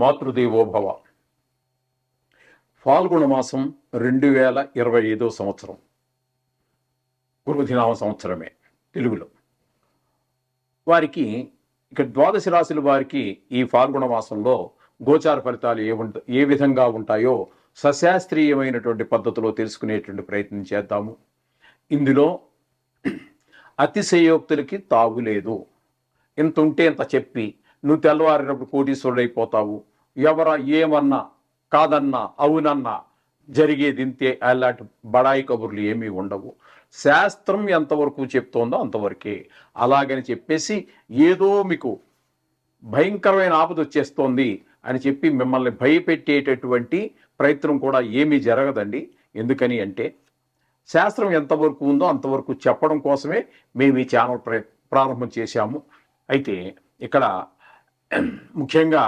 మాతృదేవోభవ. ఫాల్గుణ మాసం 2025 సంవత్సరం, గురుదినామ సంవత్సరమే తెలుగులో. వారికి ఇక ద్వాదశ రాశుల వారికి ఈ ఫాల్గుణ మాసంలో గోచార ఫలితాలు ఏ విధంగా ఉంటాయో సశాస్త్రీయమైనటువంటి పద్ధతిలో తెలుసుకునేటువంటి ప్రయత్నం చేద్దాము. ఇందులో అతిశయోక్తులకి తావులేదు. ఇంత ఉంటే ఇంత చెప్పి నువ్వు తెల్లవారినప్పుడు కోటీశ్వరుడైపోతావు, ఏమన్నా కాదన్నా అవునన్నా జరిగేది ఇంతే, అలాంటి బడాయి కబుర్లు ఏమీ ఉండవు. శాస్త్రం ఎంతవరకు చెప్తోందో అంతవరకే. అలాగని చెప్పేసి ఏదో మీకు భయంకరమైన ఆపద వచ్చేస్తోంది అని చెప్పి మిమ్మల్ని భయపెట్టేటటువంటి ప్రయత్నం కూడా ఏమీ జరగదండి. ఎందుకని అంటే శాస్త్రం ఎంతవరకు ఉందో అంతవరకు చెప్పడం కోసమే మేము ఈ ఛానల్ ప్రారంభం చేశాము. అయితే ఇక్కడ ముఖ్యంగా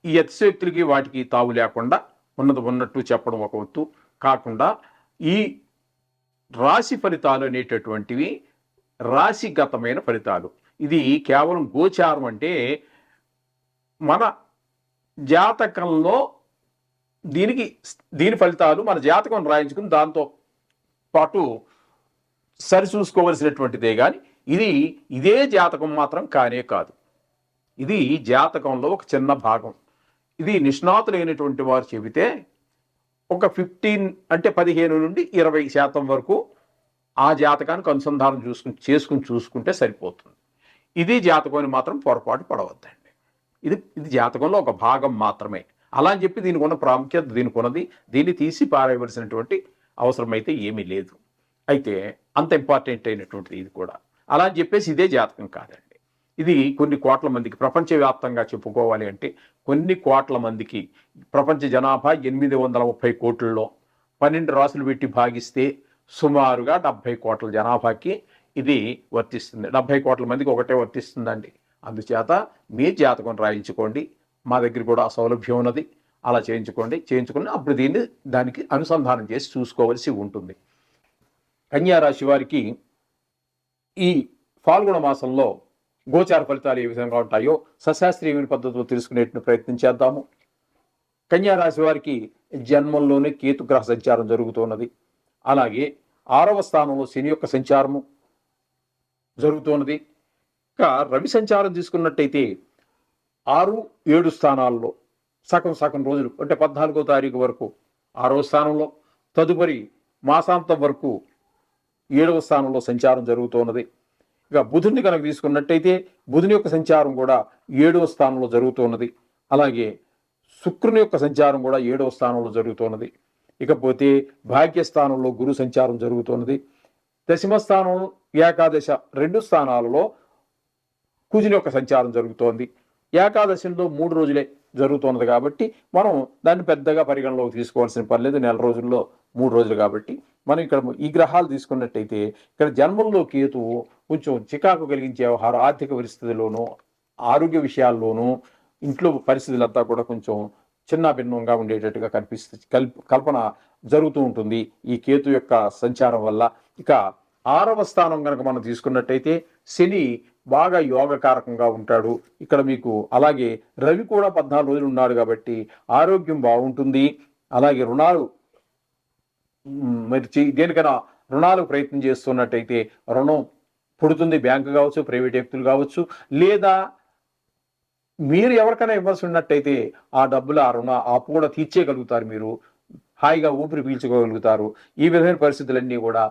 ఈ అతిశయోక్తులకి వాటికి తావు లేకుండా ఉన్నది ఉన్నట్టు చెప్పడం ఒక వంతు కాకుండా, ఈ రాశి ఫలితాలు అనేటటువంటివి రాశిగతమైన ఫలితాలు. ఇది కేవలం గోచారం అంటే మన జాతకంలో దీని ఫలితాలు మన జాతకం రాయించుకుని దాంతో పాటు సరిచూసుకోవలసినటువంటిదే. కానీ ఇదే జాతకం మాత్రం కానే కాదు. ఇది జాతకంలో ఒక చిన్న భాగం. ఇది నిష్ణాతులైనటువంటి వారు చెబితే ఒక 15 నుండి 20% వరకు ఆ జాతకానికి అనుసంధానం చూసుకుంటే సరిపోతుంది. ఇది జాతకం అని మాత్రం పొరపాటు పడవద్దండి. ఇది జాతకంలో ఒక భాగం మాత్రమే. అలా అని చెప్పి దీనికి ఉన్న ప్రాముఖ్యత దీనికి ఉన్నది, దీన్ని తీసి పారేయవలసినటువంటి అవసరం అయితే ఏమీ లేదు. అయితే అంత ఇంపార్టెంట్ అయినటువంటిది ఇది కూడా. అలా అని చెప్పేసి ఇదే జాతకం కాదండి. ఇది కొన్ని కోట్ల మందికి, ప్రపంచవ్యాప్తంగా చెప్పుకోవాలి అంటే కొన్ని కోట్ల మందికి, ప్రపంచ జనాభా 830 కోట్లలో 12 రాసులు పెట్టి భాగిస్తే సుమారుగా 70 కోట్ల జనాభాకి ఇది వర్తిస్తుంది. 70 కోట్ల మందికి ఒకటే వర్తిస్తుందండి. అందుచేత మీ జాతకం రాయించుకోండి. మా దగ్గర కూడా ఆ సౌలభ్యం ఉన్నది. అలా చేయించుకుని అప్పుడు దానికి అనుసంధానం చేసి చూసుకోవలసి ఉంటుంది. కన్యారాశి వారికి ఈ ఫాల్గుణ మాసంలో గోచార ఫలితాలు ఏ విధంగా ఉంటాయో సశాస్త్రీయమైన పద్ధతిలో తెలుసుకునేటువంటి ప్రయత్నం చేద్దాము. కన్యారాశి వారికి జన్మంలోనే కేతుగ్రహ సంచారం జరుగుతున్నది. అలాగే 6వ స్థానంలో శని యొక్క సంచారము జరుగుతున్నది. ఇంకా రవి సంచారం తీసుకున్నట్టయితే 6, 7 స్థానాల్లో సగం రోజులు అంటే 14వ తారీఖు వరకు 6వ స్థానంలో, తదుపరి మాసాంతం వరకు 7వ స్థానంలో సంచారం జరుగుతున్నది. ఇక బుధుడిని కనుక తీసుకున్నట్టయితే బుధుని యొక్క సంచారం కూడా 7వ స్థానంలో జరుగుతున్నది. అలాగే శుక్రుని యొక్క సంచారం కూడా 7వ స్థానంలో జరుగుతున్నది. ఇకపోతే భాగ్యస్థానంలో గురు సంచారం జరుగుతున్నది. దశమ స్థానం, ఏకాదశ 2 స్థానాలలో కుజుని యొక్క సంచారం జరుగుతోంది. ఏకాదశిలో 3 రోజులే జరుగుతున్నది కాబట్టి మనం దాన్ని పెద్దగా పరిగణలోకి తీసుకోవాల్సిన పని లేదు. నెల రోజుల్లో 3 రోజులు కాబట్టి మనం ఇక్కడ ఈ గ్రహాలు తీసుకున్నట్టయితే ఇక్కడ జన్మంలో కేతువు కొంచెం చికాకు కలిగించే వ్యవహారం, ఆర్థిక పరిస్థితుల్లోనూ ఆరోగ్య విషయాల్లోనూ ఇంట్లో పరిస్థితులంతా కూడా కొంచెం చిన్న భిన్నంగా ఉండేటట్టుగా కల్పన జరుగుతూ ఉంటుంది ఈ కేతు యొక్క సంచారం వల్ల. ఇక 6వ స్థానం కనుక మనం తీసుకున్నట్టయితే శని బాగా యోగకారకంగా ఉంటాడు ఇక్కడ మీకు. అలాగే రవి కూడా 14 రోజులు ఉన్నాడు కాబట్టి ఆరోగ్యం బాగుంటుంది. అలాగే రుణాలు దేనికైనా రుణాలకు ప్రయత్నం చేస్తున్నట్టయితే రుణం పుడుతుంది. బ్యాంకు కావచ్చు, ప్రైవేట్ వ్యక్తులు కావచ్చు, లేదా మీరు ఎవరికైనా ఇవ్వాల్సి ఉన్నట్టయితే ఆ డబ్బులు ఆ అప్పు కూడా తీర్చేయగలుగుతారు. మీరు హాయిగా ఊపిరి పీల్చుకోగలుగుతారు. ఈ విధమైన పరిస్థితులన్నీ కూడా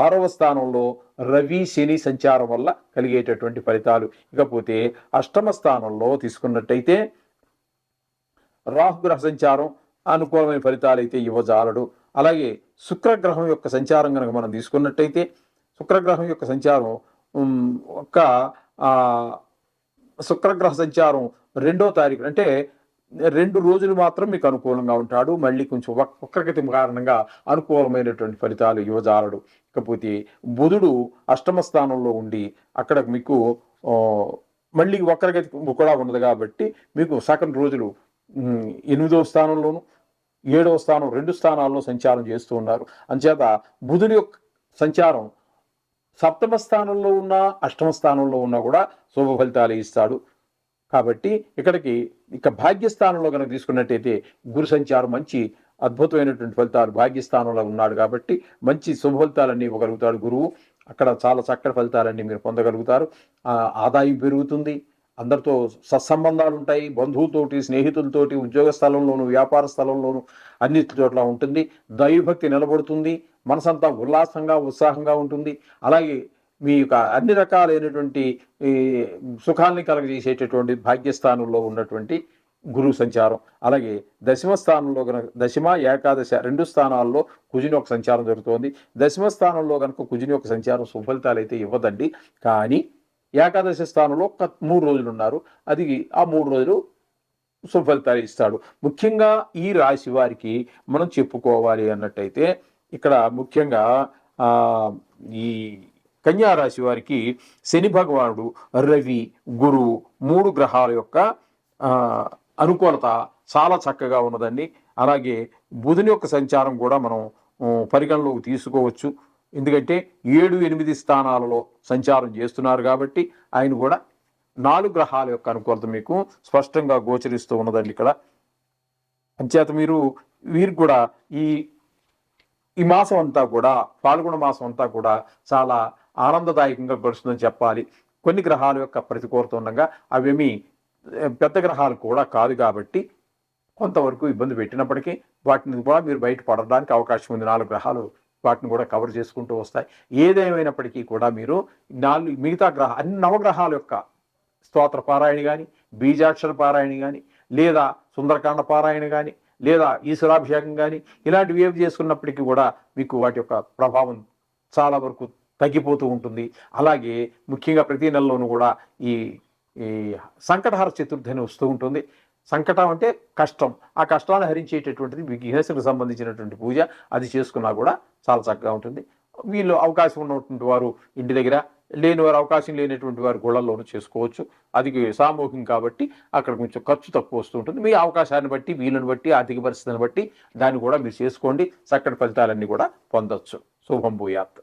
6వ స్థానంలో రవి శని సంచారం వల్ల కలిగేటటువంటి ఫలితాలు. ఇకపోతే 8వ స్థానంలో తీసుకున్నట్టయితే రాహుగ్రహ సంచారం అనుకూలమైన ఫలితాలు అయితే ఇవ్వజాలడు. అలాగే శుక్రగ్రహం యొక్క సంచారం కనుక మనం తీసుకున్నట్టయితే శుక్రగ్రహం యొక్క సంచారం శుక్రగ్రహ సంచారం 2వ తారీఖు అంటే 2 రోజులు మాత్రం మీకు అనుకూలంగా ఉంటాడు. మళ్ళీ కొంచెం వక్రగతి కారణంగా అనుకూలమైనటువంటి ఫలితాలు ఇవ్వజాలడు. ఇకపోతే బుధుడు 8వ స్థానంలో ఉండి అక్కడ మీకు మళ్ళీ వక్రగతి కూడా ఉన్నది కాబట్టి మీకు సగం రోజులు 8వ స్థానంలోను 7వ స్థానం 2 స్థానాల్లో సంచారం చేస్తూ ఉన్నారు. అంచేత బుధుని యొక్క సంచారం 7వ స్థానంలో ఉన్నా 8వ స్థానంలో ఉన్నా కూడా శుభ ఫలితాలు ఇస్తాడు. కాబట్టి ఇక్కడికి ఇక భాగ్యస్థానంలో కనుక తీసుకున్నట్టయితే గురు సంచారం మంచి అద్భుతమైనటువంటి ఫలితాలు, భాగ్యస్థానంలో ఉన్నాడు కాబట్టి మంచి శుభ ఫలితాలన్నీ ఇవ్వగలుగుతాడు గురువు. అక్కడ చాలా చక్కటి ఫలితాలన్నీ మీరు పొందగలుగుతారు. ఆదాయం పెరుగుతుంది, అందరితో సత్సంబంధాలు ఉంటాయి, బంధువులతోటి, స్నేహితులతోటి, ఉద్యోగ స్థలంలోను, వ్యాపార స్థలంలోను, అన్ని చోట్ల ఉంటుంది. దైవభక్తి నిలబడుతుంది, మనసంతా ఉల్లాసంగా ఉత్సాహంగా ఉంటుంది. అలాగే మీ యొక్క అన్ని రకాలైనటువంటి ఈ సుఖాల్ని కలగజేసేటటువంటి భాగ్యస్థానంలో ఉన్నటువంటి గురువు సంచారం. అలాగే దశమ స్థానంలో కనుక దశమ ఏకాదశ 2 స్థానాల్లో కుజుని యొక్క సంచారం జరుగుతోంది. దశమ స్థానంలో కనుక కుజుని యొక్క సంచారం సుఫలితాలు అయితే ఇవ్వదండి. కానీ ఏకాదశి స్థానంలో ఒక 3 రోజులు ఉన్నారు, అది ఆ 3 రోజులు సుఫలితాలు ఇస్తాడు. ముఖ్యంగా ఈ రాశి వారికి మనం చెప్పుకోవాలి అన్నట్టయితే ఇక్కడ ముఖ్యంగా ఈ కన్యా రాశి వారికి శని భగవానుడు, రవి, గురువు 3 గ్రహాల యొక్క అనుకూలత చాలా చక్కగా ఉన్నదండి. అలాగే బుధుని యొక్క సంచారం కూడా మనం పరిగణలోకి తీసుకోవచ్చు. ఎందుకంటే 7, 8 స్థానాలలో సంచారం చేస్తున్నారు కాబట్టి ఆయన కూడా 4 గ్రహాల యొక్క అనుకూలత మీకు స్పష్టంగా గోచరిస్తూ ఉన్నదండి ఇక్కడ. అంచేత వీరికి కూడా ఈ మాసం అంతా కూడా, పాల్గొన మాసం అంతా కూడా చాలా ఆనందదాయకంగా గడుస్తుందని చెప్పాలి. కొన్ని గ్రహాల యొక్క ప్రతికూలత ఉండగా అవేమీ పెద్ద గ్రహాలు కూడా కాదు కాబట్టి కొంతవరకు ఇబ్బంది పెట్టినప్పటికీ వాటిని కూడా మీరు బయటపడడానికి అవకాశం ఉంది. 4 గ్రహాలు వాటిని కూడా కవర్ చేసుకుంటూ వస్తాయి. ఏదేమైనప్పటికీ కూడా మీరు మిగతా అన్ని నవగ్రహాల యొక్క స్తోత్ర పారాయణ కానీ, బీజాక్షర పారాయణ కానీ, లేదా సుందరకాండ పారాయణ కానీ, లేదా ఈశ్వరాభిషేకం కానీ, ఇలాంటివి ఏవి చేసుకున్నప్పటికీ కూడా మీకు వాటి యొక్క ప్రభావం చాలా వరకు తగ్గిపోతూ ఉంటుంది. అలాగే ముఖ్యంగా ప్రతి నెలలోనూ కూడా ఈ సంకటహార చతుర్థి అని వస్తూ ఉంటుంది. సంకటం అంటే కష్టం, ఆ కష్టాన్ని హరించేటటువంటిది విఘ్నేశ్వరులకు సంబంధించినటువంటి పూజ, అది చేసుకున్నా కూడా చాలా చక్కగా ఉంటుంది. వీళ్ళు అవకాశం ఉన్నటువంటి వారు ఇంటి దగ్గర, లేని వారు అవకాశం లేనటువంటి వారు గుళ్ళల్లోనూ చేసుకోవచ్చు. అది సామూహికం కాబట్టి అక్కడ కొంచెం ఖర్చు తక్కువ వస్తూ ఉంటుంది. మీ అవకాశాన్ని బట్టి, వీళ్ళని బట్టి, ఆర్థిక పరిస్థితిని బట్టి దాన్ని కూడా మీరు చేసుకోండి. చక్కటి ఫలితాలన్నీ కూడా పొందొచ్చు. శుభం భూయాత్.